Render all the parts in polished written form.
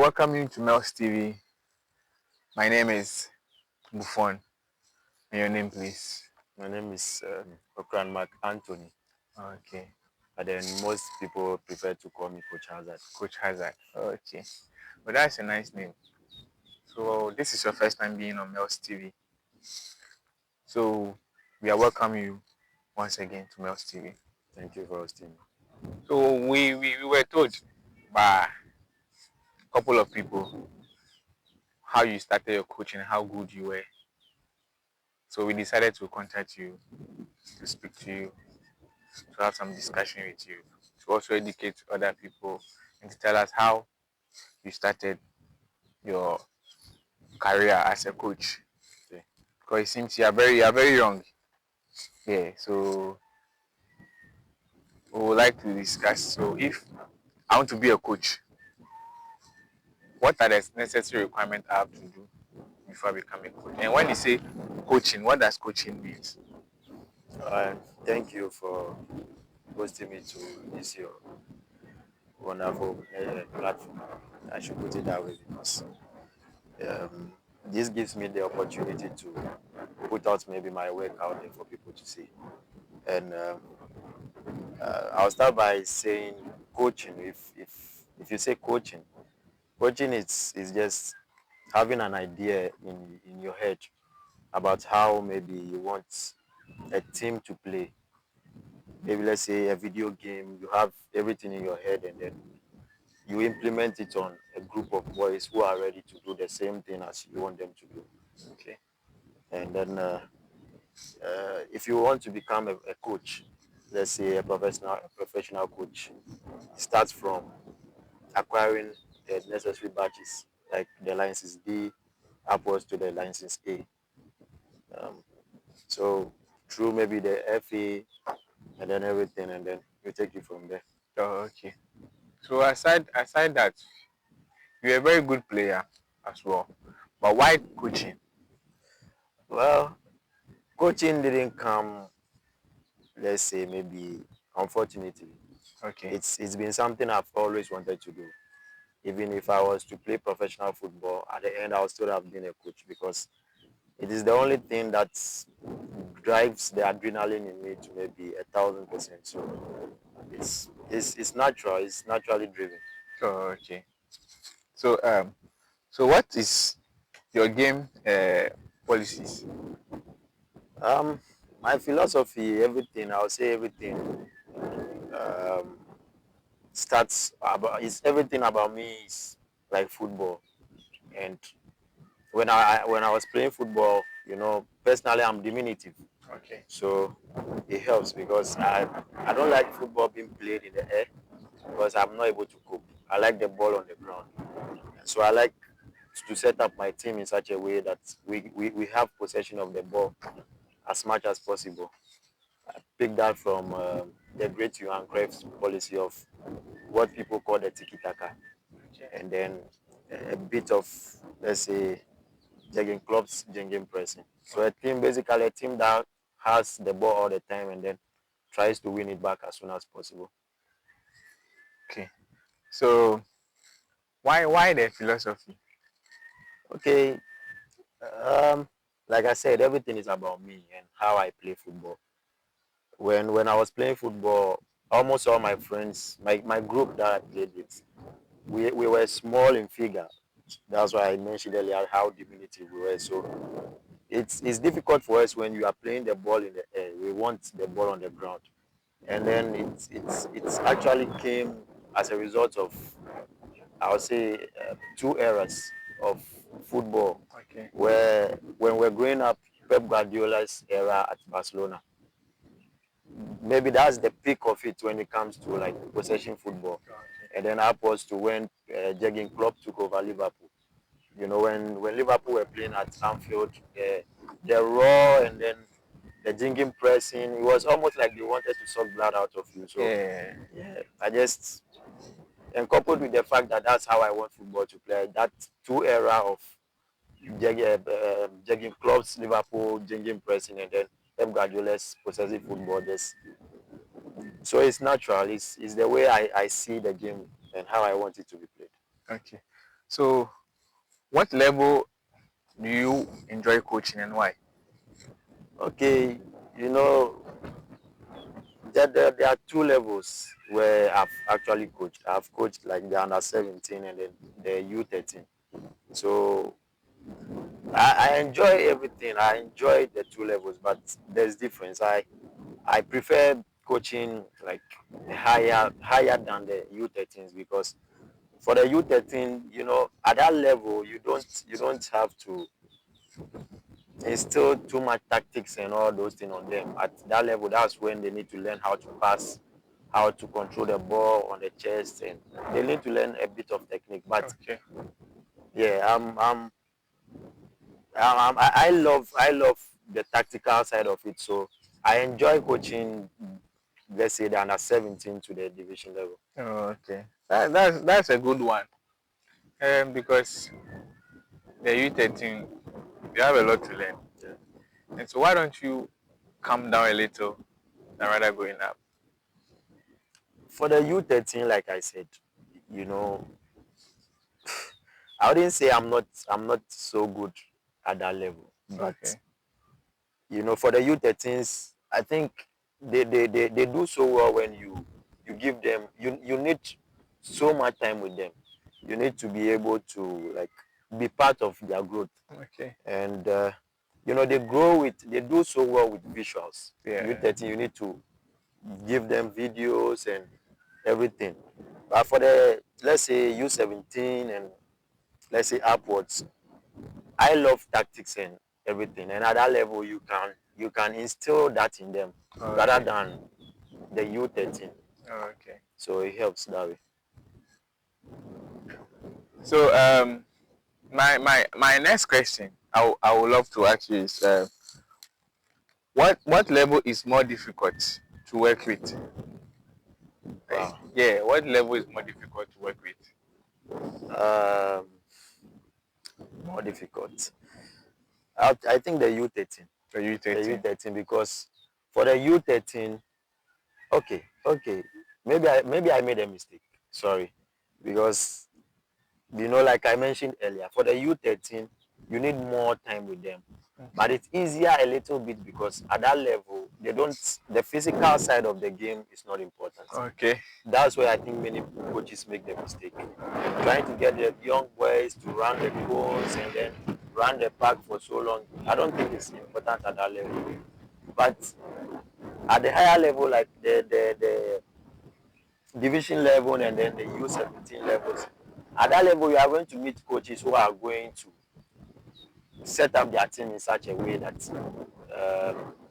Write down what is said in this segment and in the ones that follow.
welcome you to Melstvgh. My name is Buffon. And your name, please? My name is Mark Anthony, Okay, but then most people prefer to call me Coach Hazard. Coach Hazard. Okay, well, that's a nice name. So, this is your first time being on Melstvgh. So, we are welcoming you once again to Melstvgh. Thank you for hosting me. So, we were told by a couple of people how you started your coaching, how good you were. So, we decided to contact you, to speak to you, to have some discussion with you, to also educate other people and to tell us how you started your career as a coach. Okay. Because it seems you are very young. Yeah. So we would like to discuss. So if I want to be a coach, what are the necessary requirements I have to do before I become a coach? And when you say coaching, what does coaching mean? Thank you for hosting me to this your wonderful platform. I should put it that way because um, this gives me the opportunity to put out maybe my work out there for people to see. And I'll start by saying coaching. If you say coaching, coaching is just having an idea in your head about how maybe you want a team to play. Maybe let's say a video game, you have everything in your head and then you implement it on a group of boys who are ready to do the same thing as you want them to do. Okay. And then if you want to become a coach, let's say a professional coach, it starts from acquiring the necessary badges like the license D upwards to the license A. Um, so through maybe the FA and then everything, and then you take it from there. Oh, okay. So aside that, you're a very good player as well. But why coaching? Well, coaching didn't come, let's say maybe unfortunately. Okay. It's been something I've always wanted to do. Even if I was to play professional football, at the end I would still have been a coach because it is the only thing that drives the adrenaline in me to maybe 1,000%. So it's natural. It's naturally driven. Oh, okay. So so what is your game policies? Um, my philosophy, everything I would say everything um, starts about. It's everything about me is like football. And when I was playing football, personally I'm diminutive, Okay. so it helps because I don't like football being played in the air because I'm not able to cope. I like the ball on the ground. So I like to set up my team in such a way that we have possession of the ball as much as possible. I picked that from the great Johan Cruyff's policy of what people call the tiki-taka, Okay. and then a bit of, let's say, jogging clubs, jogging pressing. So basically a team that has the ball all the time and then tries to win it back as soon as possible. Okay. So why the philosophy? Okay, um, like I said, everything is about me and how I play football. When I was playing football, almost all my friends, my group that I played with, we were small in figure. That's why I mentioned earlier how diminutive we were. So it's difficult for us when you are playing the ball in the air. We want the ball on the ground, and then it's actually came as a result of, I would say, two eras of football, Okay. where when we're growing up, Pep Guardiola's era at Barcelona, maybe that's the peak of it when it comes to like possession football. And then upwards to when Jurgen Klopp took over Liverpool. When Liverpool were playing at Anfield, the raw and then the jingle pressing, it was almost like they wanted to suck blood out of you. So Yeah. yeah, I just, and coupled with the fact that that's how I want football to play, that two era of Jurgen Klopp's Liverpool jingle pressing and then Pep Guardiola's possessive football, just so it's natural. It's the way I see the game and how I want it to be played. Okay. So, what level do you enjoy coaching and why? Okay, you know, there are two levels where I've actually coached. I've coached like the under 17 and then the U13. So I enjoy everything. I enjoy the two levels, but there's difference. I prefer coaching like higher than the U13s because for the U13, at that level you don't have to instill too much tactics and all those things on them. At that level, that's when they need to learn how to pass, how to control the ball on the chest, and they need to learn a bit of technique. But Okay. yeah, I love the tactical side of it. So I enjoy coaching, let's say the under 17 to the division level. Oh, okay. That's a good one. Because the U13, you have a lot to learn. Yeah. And so why don't you come down a little and rather going up? For the U13, like I said, you know, I wouldn't say I'm not so good at that level, but Okay. for the U13s, I think they do so well when you give them you need so much time with them. You need to be able to like be part of their growth, Okay. and they do so well with visuals. Yeah. U13, you need to give them videos and everything. But for the, let's say, U17 and let's say upwards, I love tactics and everything, and at that level, you can instill that in them rather Okay. than the U13. Okay. So it helps that way. So my next question I would love to ask you is what level is more difficult to work with? Wow. Yeah, what level is more difficult to work with? Um, More difficult. I think the U13. The The U13. U13 because for the U13, okay, maybe I made a mistake. Sorry, because like I mentioned earlier, for the U13, you need more time with them. But Okay. it's easier a little bit because at that level, the physical side of the game is not important. Okay. That's where I think many coaches make the mistake. Trying to get the young boys to run the cones and then run the pack for so long. I don't think it's important at that level. But at the higher level, like the division level and then the U17 levels, at that level, you are going to meet coaches who are going to set up their team in such a way that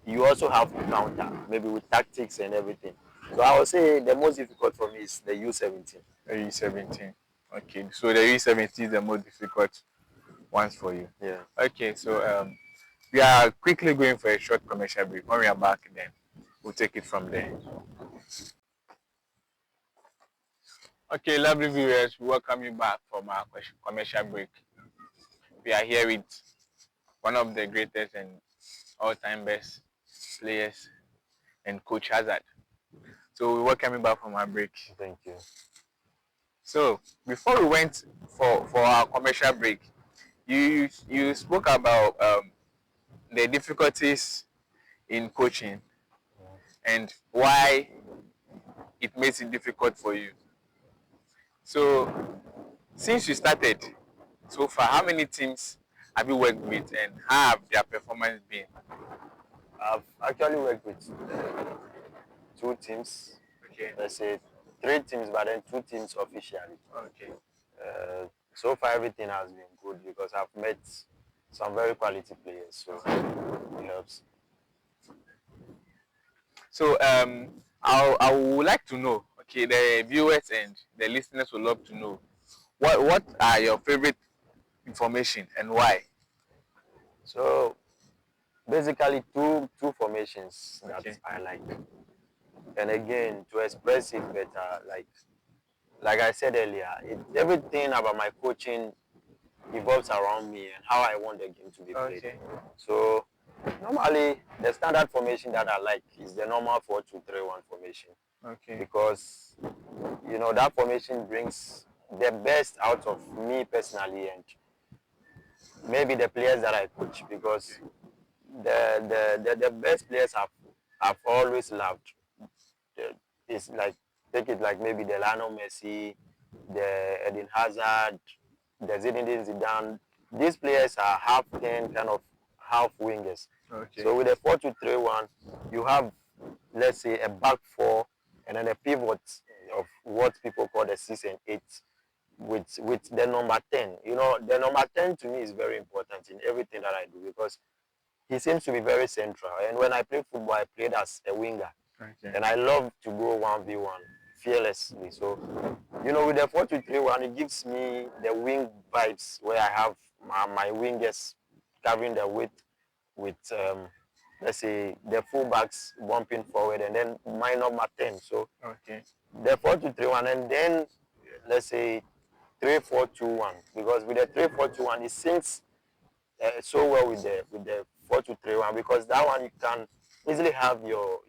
you also have to counter, maybe with tactics and everything. So I would say the most difficult for me is the U17. The U17. Okay. So the U17 is the most difficult ones for you. Yeah. Okay. So we are quickly going for a short commercial break. When we are back, then we'll take it from there. Okay, lovely viewers, we welcome you back from our commercial break. We are here with one of the greatest and all-time best players and Coach Hazard. So we welcome you back from our break. Thank you. So before we went for our commercial break, you spoke about the difficulties in coaching and why it makes it difficult for you. So since you started so far, how many teams have you worked with and how have their performance been? I've actually worked with two teams, Okay. let's say three teams, but then two teams officially. Okay. So far, everything has been good because I've met some very quality players, so it helps. So I would like to know, okay, the viewers and the listeners would love to know what are your favorite information and why? So basically, two formations that Okay. I like, and again to express it better, like I said earlier, everything about my coaching revolves around me and how I want the game to be played. Okay. So normally the standard formation that I like is the normal 4-2-3-1 formation Okay. because that formation brings the best out of me personally and maybe the players that I coach because the best players I've always loved. It's like take it like maybe the Lionel Messi, the Eden Hazard, the Zinedine Zidane. These players are half 10 kind of half wingers. Okay. So with a 4-2-3-1, you have let's say a back four and then a pivot of what people call the 6 and 8 with the number 10. You know, the number 10 to me is very important in everything that I do because he seems to be very central. And when I played football, I played as a winger. Okay. And I love to go 1v1 fearlessly. So, you know, with the 4-2-3-1, it gives me the wing vibes where I have my wingers covering the width with, let's say, the fullbacks bumping forward and then my number 10. So, Okay. the 4-2-3-1 and then, let's say, 3-4-2-1. Because with the 3-4-2-1, it syncs so well with the 4-2-3-1 because that one you can easily have your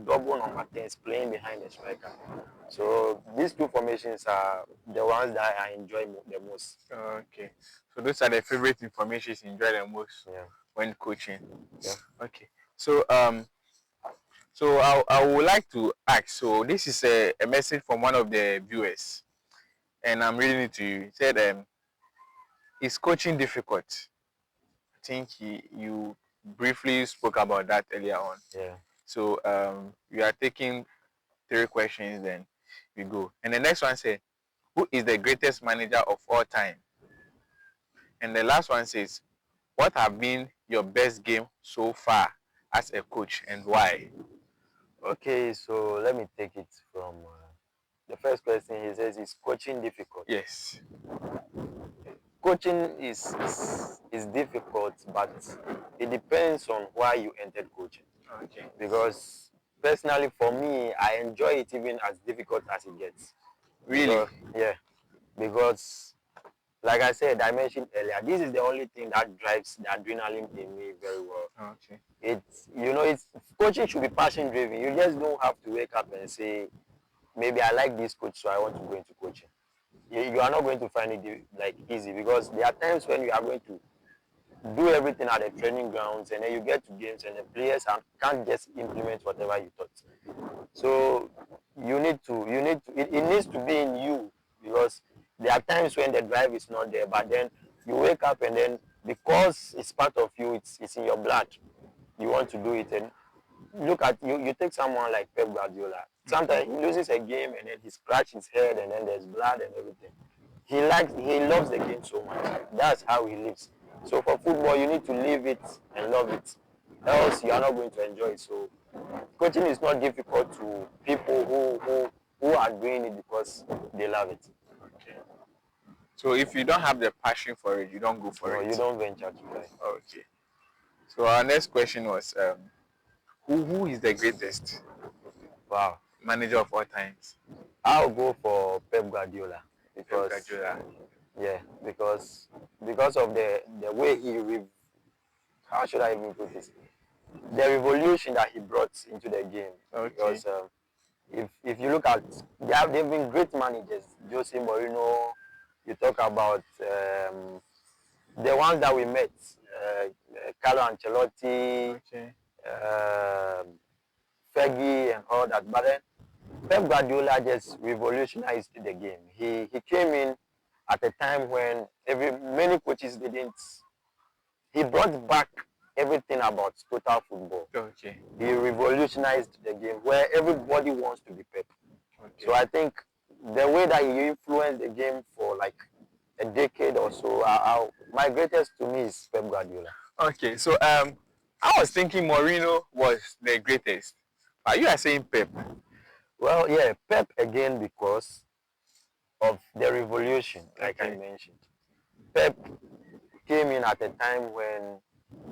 double number 10s playing behind the striker. So these two formations are the ones that I enjoy the most. Okay. So those are the favorite informations you enjoy the most Yeah. when coaching. Yeah. Okay. So I would like to ask. So this is a message from one of the viewers, and I'm reading it to you. It said, "Is coaching difficult?" I think you briefly spoke about that earlier on. Yeah. So we are taking 3 questions, then we go. And the next one says, "Who is the greatest manager of all time?" And the last one says, "What have been your best game so far as a coach and why?" Okay, so let me take it from the first question. He says, "Is coaching difficult?" Yes. Coaching is difficult, but it depends on why you entered coaching. Okay. Because personally, for me, I enjoy it even as difficult as it gets. Really? Because yeah, because like I said, I mentioned earlier, this is the only thing that drives the adrenaline in me very well. Okay. It's it's coaching should be passion driven. You just don't have to wake up and say, maybe I like this coach, so I want to go into coaching. You are not going to find it like easy because there are times when you are going to do everything at the training grounds and then you get to games and the players can't just implement whatever you thought. So it needs to be in you because there are times when the drive is not there, but then you wake up and then because it's part of you, it's in your blood. You want to do it and look at you take someone like Pep Guardiola. Sometimes he loses a game and then he scratches his head and then there's blood and everything. He loves the game so much. That's how he lives. So for football you need to live it and love it. Else you are not going to enjoy it. So coaching is not difficult to people who are doing it because they love it. Okay. So if you don't have the passion for it, you don't go for No, you it. don't venture to try. Okay. So our next question was, who is the greatest Wow. manager of all times? I'll go for Pep Guardiola Pep because Guardiola. yeah, because of the way how should I even put this? The revolution that he brought into the game. Okay. Because if you look at they've been great managers. Jose Mourinho, you talk about the ones that we met, Carlo Ancelotti, Okay. uh, Fergie, and all that. But then Pep Guardiola just revolutionized the game. He came in at a time when many coaches didn't. He brought back everything about total football. Okay. He revolutionized the game where everybody wants to be Pep. Okay. So I think the way that he influenced the game for like a decade or so, my greatest to me is Pep Guardiola. Okay. So I was thinking Mourinho was the greatest. But you are saying Pep. Well, yeah, Pep again because of the revolution, like I Okay. mentioned. Pep came in at a time when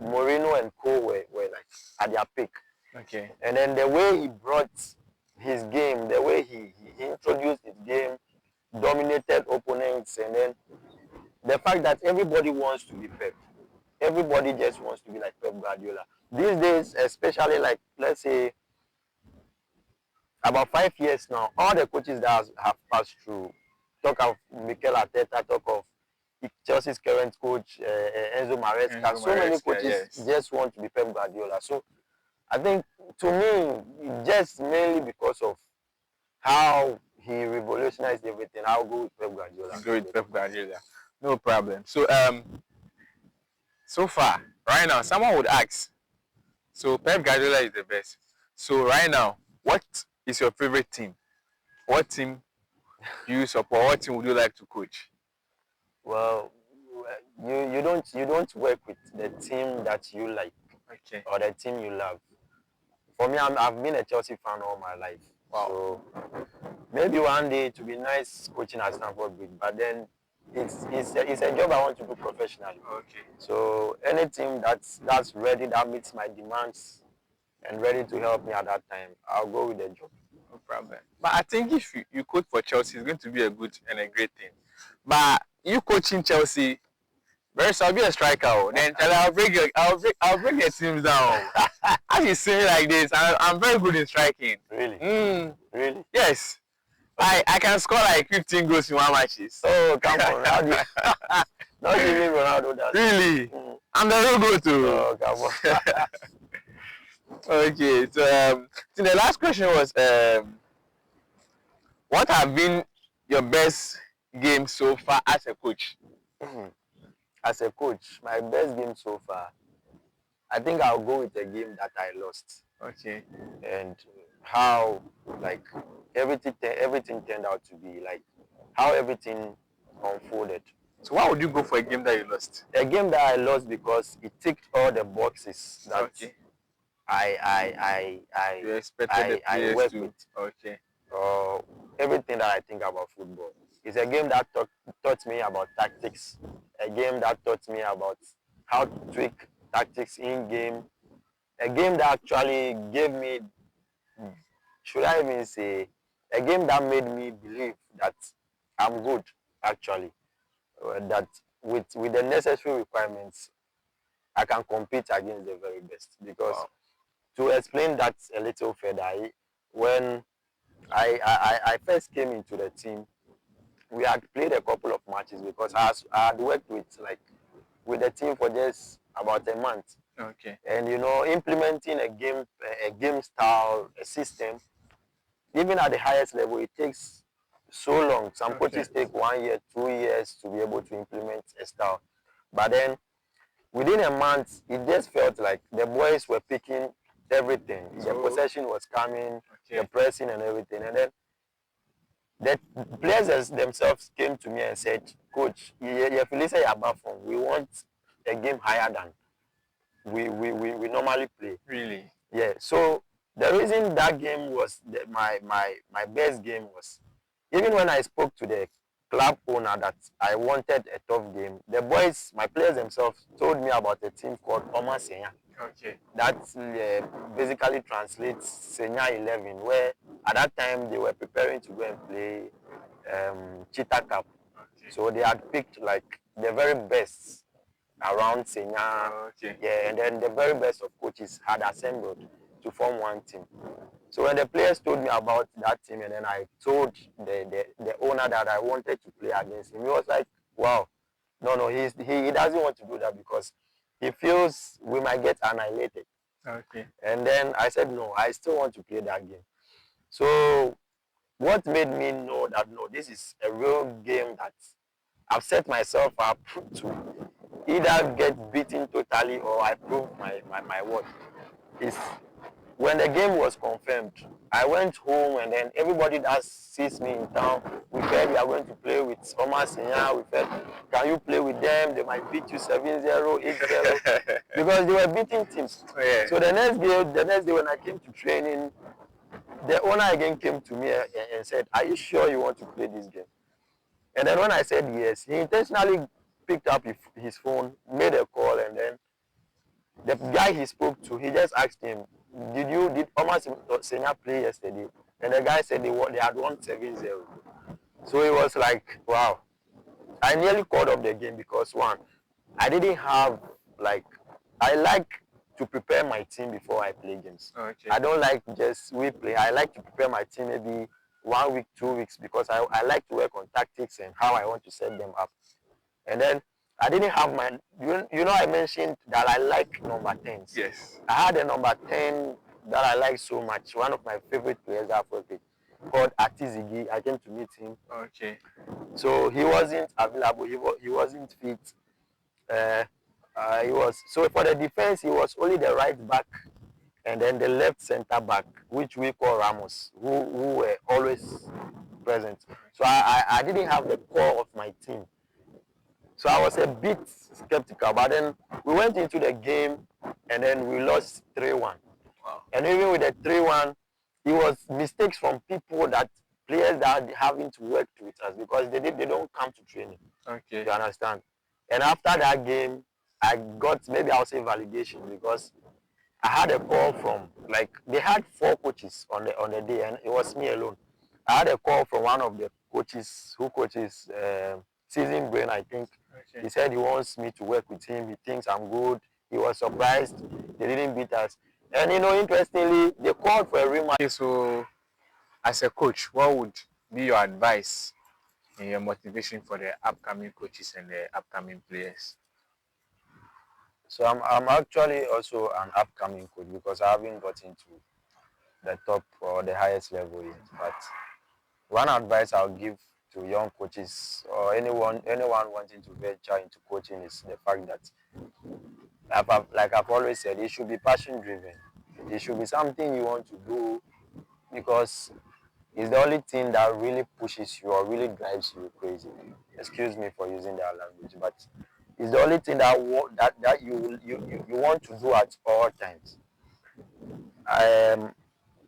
Mourinho and Co were like at their peak. Okay. And then the way he brought his game, the way he introduced his game, dominated opponents, and then the fact that everybody wants to be Pep. Everybody just wants to be like Pep Guardiola. These days, especially like, let's say, about 5 years now, all the coaches that have passed through talk of Mikel Arteta, talk of Chelsea's current coach, Enzo Maresca. Enzo So many Maresca, coaches yes. just want to be Pep Guardiola. So I think to me, just mainly because of how he revolutionized everything, I'll go with Pep Guardiola. You go with Pep Guardiola. No problem. So so far, right now, someone would ask, so Pep Guardiola is the best. So right now, what is your favorite team? What team do you support? What team would you like to coach? Well, you don't work with the team that you like Okay. or the team you love. For me, I've been a Chelsea fan all my life. Wow. So maybe one day it will be nice coaching at Stamford Bridge, but then it's a job I want to do professionally. Okay. So any team that's ready, that meets my demands and ready to help me at that time, I'll go with the job. No problem. But I think if you coach for Chelsea, it's going to be a good and a great thing. But you coaching Chelsea, very soon I'll be a striker. Oh. Then I'll break your teams down. As you say like this, I'm very good in striking. Really? Really? Yes. I can score like 15 goals in one matches. Oh, come on, Ronaldo. Not even Ronaldo does. Really? I'm the real go to. Oh, come on. Okay, so the last question was what have been your best game so far as a coach? As a coach, my best game so far, I think I'll go with a game that I lost. Okay. And how like everything turned out to be, like how everything unfolded. So why would you go for a game that you lost? A game that I lost because it ticked all the boxes that Okay. You I expected the I players work to. with. Okay. Everything that I think about football. It's a game that taught me about tactics. A game that taught me about how to tweak tactics in game. A game that actually gave me, should I even say, a game that made me believe that I'm good, actually. That with the necessary requirements, I can compete against the very best. Because Wow. to explain that a little further, when I first came into the team, we had played a couple of matches because I had worked with the team for just about a month. Okay. And implementing a game style, a system, even at the highest level, it takes so long. Some coaches take 1 year, 2 years to be able to implement a style. But then within a month, it just felt like the boys were picking everything. The possession was coming, the pressing and everything. And then the players themselves came to me and said, Coach, we want a game higher than we normally play. Really? Yeah. So the reason that game was my best game was, even when I spoke to the club owner that I wanted a tough game, the boys, my players themselves, told me about a team called Senya. Okay. That basically translates Senya 11, where at that time they were preparing to go and play Cheetah Cup. Okay. So they had picked like the very best around Senya. Okay. Yeah, and then the very best of coaches had assembled to form one team. So when the players told me about that team, and then I told the owner that I wanted to play against him, he was like, wow, no, he doesn't want to do that because he feels we might get annihilated. Okay. And then I said, no, I still want to play that game. So what made me know that, no, this is a real game that I've set myself up to either get beaten totally or I prove my worth, is when the game was confirmed. I went home and then everybody that sees me in town, we said we are going to play with Senya. We said, can you play with them? They might beat you 7-0, 8-0. Because they were beating teams. Yeah. So the next day when I came to training, the owner again came to me and said, are you sure you want to play this game? And then when I said yes, he intentionally picked up his phone, made a call, and then the guy he spoke to, he just asked him, did Senya play yesterday? And the guy said they had won 7-0. So it was like, wow. I nearly called up the game because, one, I didn't have, I like to prepare my team before I play games. Okay. I don't like just we play. I like to prepare my team maybe 1 week, 2 weeks, because I like to work on tactics and how I want to set them up. And then I didn't have my, I mentioned that I like number 10s. Yes. I had a number 10 that I like so much. One of my favorite players that I've worked with, called Melstvgh. I came to meet him. Okay. So he wasn't available. He wasn't fit. Uh, he was, so for the defense, he was only the right back and then the left center back, which we call Ramos, who were always present. So I didn't have the core of my team. So I was a bit skeptical, but then we went into the game and then we lost 3-1. Wow. And even with the 3-1, it was mistakes from people, that players that haven't worked with us, because they don't come to training. Okay. You understand? And after that game, I got, maybe I'll say validation, because I had a call from, like, they had 4 coaches on the day, and it was me alone. I had a call from one of the coaches who coaches Season Brain, I think. Okay. He said he wants me to work with him. He thinks I'm good. He was surprised they didn't beat us. And interestingly, they called for a rematch. Okay, so as a coach, what would be your advice and your motivation for the upcoming coaches and the upcoming players? So I'm actually also an upcoming coach, because I haven't gotten to the top or the highest level yet. But one advice I'll give to young coaches, or anyone wanting to venture into coaching, is the fact that, like I've always said, it should be passion driven. It should be something you want to do, because it's the only thing that really pushes you or really drives you crazy. Excuse me for using that language, but it's the only thing that you want to do at all times.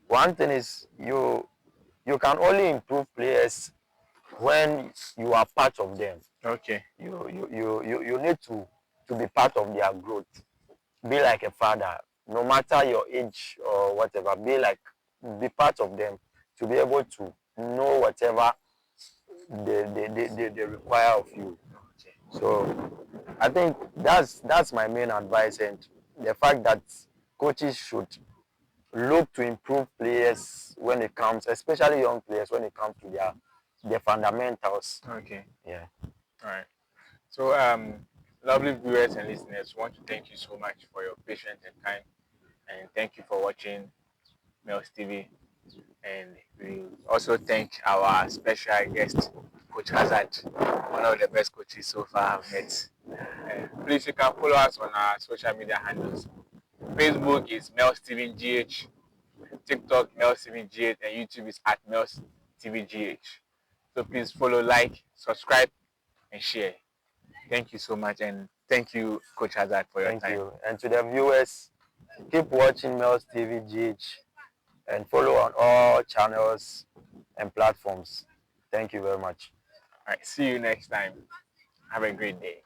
One thing is, you can only improve players when you are part of them. Okay. You need to be part of their growth. Be like a father, no matter your age or whatever. Be part of them, to be able to know whatever they require of you. Okay. So I think that's my main advice, and the fact that coaches should look to improve players when it comes, especially young players, when it comes to their fundamentals. Okay. Yeah. All right. So, lovely viewers and listeners, want to thank you so much for your patience and time, and thank you for watching Melstvgh. And we also thank our special guest, Coach Hazard, one of the best coaches so far I've met. Please, you can follow us on our social media handles. Facebook is Melstvgh, TikTok Melstvgh, and YouTube is at Melstvgh. So please follow, like, subscribe, and share. Thank you so much, and thank you, Coach Hazard, for your time. Thank you. And to the viewers, keep watching Melstvgh and follow on all channels and platforms. Thank you very much. All right, see you next time. Have a great day.